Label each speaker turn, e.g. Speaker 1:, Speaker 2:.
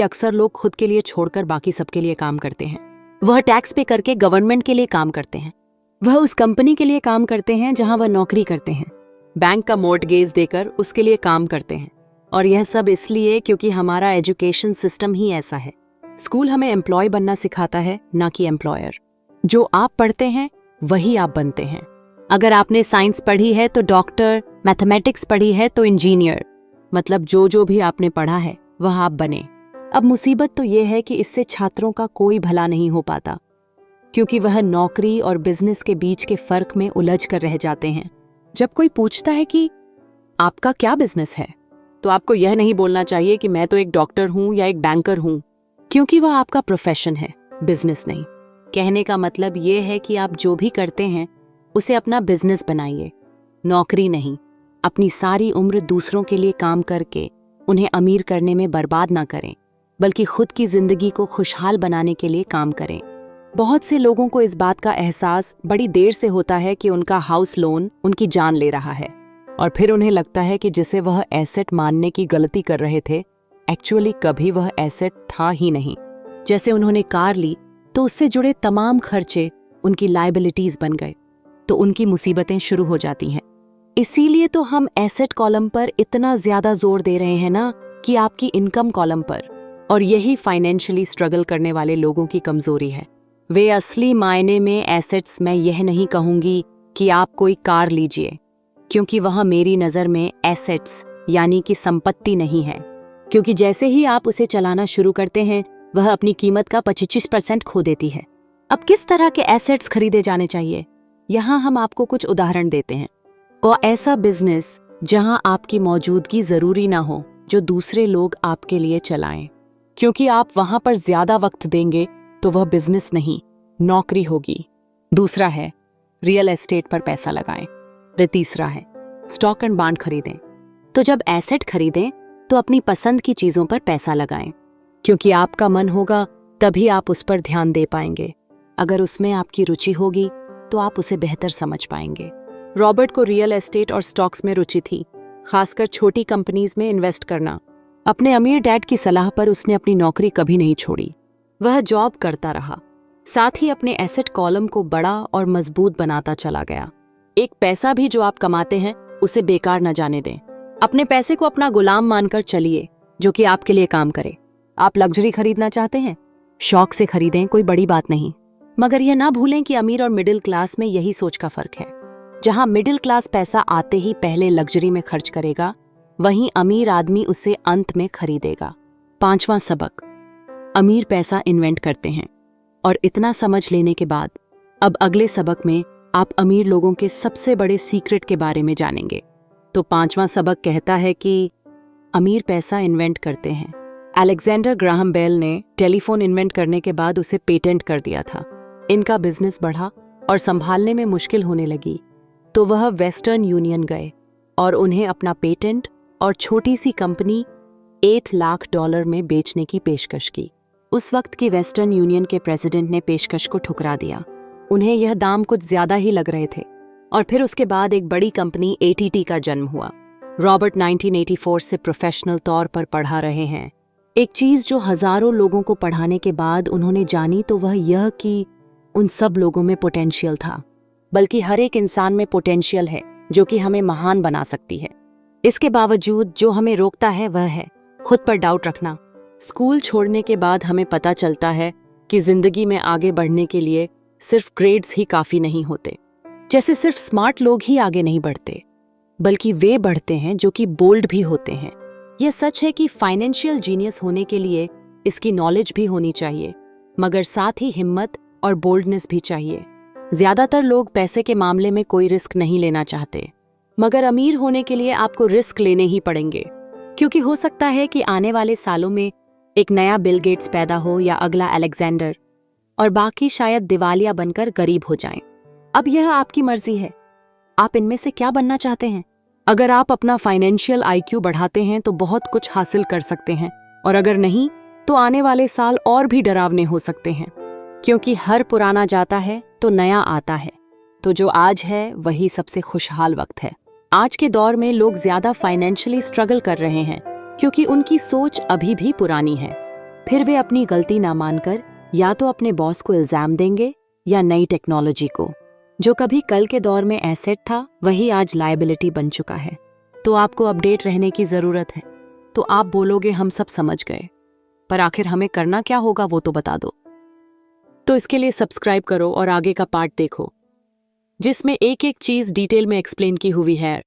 Speaker 1: अक्सर लोग खुद के लिए छोड़कर बाकी सबके लिए काम करते हैं। वह टैक्स पे करके गवर्नमेंट के लिए काम करते हैं, वह उस कंपनी के लिए काम करते हैं जहां वह नौकरी करते हैं, बैंक का मॉर्टगेज देकर उसके लिए काम करते हैं। और यह सब इसलिए क्योंकि हमारा एजुकेशन सिस्टम ही ऐसा है। स्कूल हमें एम्प्लॉय बनना सिखाता है, ना कि एम्प्लॉयर। जो आप पढ़ते हैं वही आप बनते हैं। अगर आपने साइंस पढ़ी है तो डॉक्टर, मैथमेटिक्स पढ़ी है तो इंजीनियर, मतलब जो भी आपने पढ़ा है वह आप बने। अब मुसीबत तो यह है कि इससे छात्रों का कोई भला नहीं हो पाता, क्योंकि वह नौकरी और बिजनेस के बीच के फर्क में उलझ कर रह जाते हैं। जब कोई पूछता है कि आपका क्या बिजनेस है, तो आपको यह नहीं बोलना चाहिए कि मैं तो एक डॉक्टर हूं या एक बैंकर हूं, क्योंकि वह आपका प्रोफेशन है, बिजनेस नहीं। कहने का मतलब यह है कि आप जो भी करते हैं उसे अपना बिजनेस बनाइए, नौकरी नहीं। अपनी सारी उम्र दूसरों के लिए काम करके उन्हें अमीर करने में बर्बाद ना करें, बल्कि खुद की जिंदगी को खुशहाल बनाने के लिए काम करें। बहुत से लोगों को इस बात का एहसास बड़ी देर से होता है कि उनका हाउस लोन उनकी जान ले रहा है, और फिर उन्हें लगता है कि जिसे वह एसेट मानने की गलती कर रहे थे, एक्चुअली कभी वह एसेट था ही नहीं। जैसे उन्होंने कार ली तो उससे जुड़े तमाम खर्चे उनकी लायबिलिटीज बन गए, तो उनकी मुसीबतें शुरू हो जाती हैं। इसीलिए तो हम एसेट कॉलम पर इतना ज्यादा जोर दे रहे हैं ना, कि आपकी इनकम कॉलम पर। और यही फाइनेंशियली स्ट्रगल करने वाले लोगों की कमजोरी है। वे असली मायने में एसेट्स, मैं यह नहीं कहूंगी कि आप कोई कार लीजिए, क्योंकि वह मेरी नज़र में एसेट्स यानी कि संपत्ति नहीं है, क्योंकि जैसे ही आप उसे चलाना शुरू करते हैं वह अपनी कीमत का 25% खो देती है। अब किस तरह के एसेट्स खरीदे जाने चाहिए, यहाँ हम आपको कुछ उदाहरण देते हैं। को ऐसा बिजनेस जहां आपकी मौजूदगी जरूरी ना हो, जो दूसरे लोग आपके लिए चलाएं, क्योंकि आप वहां पर ज्यादा वक्त देंगे तो वह बिजनेस नहीं, नौकरी होगी। दूसरा है रियल एस्टेट पर पैसा लगाएं। तीसरा है स्टॉक एंड बॉन्ड खरीदें। तो जब एसेट खरीदें तो अपनी पसंद की चीजों पर पैसा लगाएं, क्योंकि आपका मन होगा तभी आप उस पर ध्यान दे पाएंगे। अगर उसमें आपकी रुचि होगी तो आप उसे बेहतर समझ पाएंगे। रॉबर्ट को रियल एस्टेट और स्टॉक्स में रुचि थी, खासकर छोटी कंपनीज में इन्वेस्ट करना। अपने अमीर डैड की सलाह पर उसने अपनी नौकरी कभी नहीं छोड़ी। वह जॉब करता रहा, साथ ही अपने एसेट कॉलम को बड़ा और मजबूत बनाता चला गया। एक पैसा भी जो आप कमाते हैं उसे बेकार न जाने दें। अपने पैसे को अपना गुलाम मानकर चलिए, जो कि आपके लिए काम करे। आप लग्जरी खरीदना चाहते हैं, शौक से खरीदें, कोई बड़ी बात नहीं। मगर यह ना भूलें कि अमीर और मिडिल क्लास में यही सोच का फर्क है। जहां मिडिल क्लास पैसा आते ही पहले लग्जरी में खर्च करेगा, वहीं अमीर आदमी उसे अंत में खरीदेगा। 5वां सबक, अमीर पैसा इन्वेंट करते हैं। और इतना समझ लेने के बाद अब अगले सबक में आप अमीर लोगों के सबसे बड़े सीक्रेट के बारे में जानेंगे। तो 5वां सबक कहता है कि अमीर पैसा इन्वेंट करते हैं। अलेक्जेंडर ग्राहम बेल ने टेलीफोन इन्वेंट करने के बाद उसे पेटेंट कर दिया था। इनका बिजनेस बढ़ा और संभालने में मुश्किल होने लगी, तो वह वेस्टर्न यूनियन गए और उन्हें अपना पेटेंट और छोटी सी कंपनी $8 लाख में बेचने की पेशकश की। उस वक्त की वेस्टर्न यूनियन के प्रेसिडेंट ने पेशकश को ठुकरा दिया। उन्हें यह दाम कुछ ज्यादा ही लग रहे थे, और फिर उसके बाद एक बड़ी कंपनी AT&T का जन्म हुआ। रॉबर्ट 1984 से प्रोफेशनल तौर पर पढ़ा रहे हैं। एक चीज जो हजारों लोगों को पढ़ाने के बाद उन्होंने जानी, तो वह यह कि उन सब लोगों में पोटेंशियल था, बल्कि हर एक इंसान में पोटेंशियल है जो कि हमें महान बना सकती है। इसके बावजूद जो हमें रोकता है वह है खुद पर डाउट रखना। स्कूल छोड़ने के बाद हमें पता चलता है कि जिंदगी में आगे बढ़ने के लिए सिर्फ ग्रेड्स ही काफी नहीं होते। जैसे सिर्फ स्मार्ट लोग ही आगे नहीं बढ़ते, बल्कि वे बढ़ते हैं जो कि बोल्ड भी होते हैं। यह सच है कि फाइनेंशियल जीनियस होने के लिए इसकी नॉलेज भी होनी चाहिए, मगर साथ ही हिम्मत और बोल्डनेस भी चाहिए। ज्यादातर लोग पैसे के मामले में कोई रिस्क नहीं लेना चाहते, मगर अमीर होने के लिए आपको रिस्क लेने ही पड़ेंगे, क्योंकि हो सकता है कि आने वाले सालों में एक नया बिल गेट्स पैदा हो या अगला अलेक्जेंडर, और बाकी शायद दिवालिया बनकर गरीब हो जाएं। अब यह आपकी मर्जी है, आप इनमें से क्या बनना चाहते हैं। अगर आप अपना फाइनेंशियल IQ बढ़ाते हैं तो बहुत कुछ हासिल कर सकते हैं, और अगर नहीं तो आने वाले साल और भी डरावने हो सकते हैं, क्योंकि हर पुराना जाता है तो नया आता है। तो जो आज है वही सबसे खुशहाल वक्त है। आज के दौर में लोग ज्यादा फाइनेंशियली स्ट्रगल कर रहे हैं, क्योंकि उनकी सोच अभी भी पुरानी है। फिर वे अपनी गलती ना मानकर या तो अपने बॉस को इल्जाम देंगे या नई टेक्नोलॉजी को। जो कभी कल के दौर में एसेट था वही आज लायबिलिटी बन चुका है। तो आपको अपडेट रहने की जरूरत है। तो आप बोलोगे हम सब समझ गए, पर आखिर हमें करना क्या होगा वो तो बता दो। तो इसके लिए सब्सक्राइब करो और आगे का पार्ट देखो, जिसमें एक एक चीज डिटेल में एक्सप्लेन की हुई है।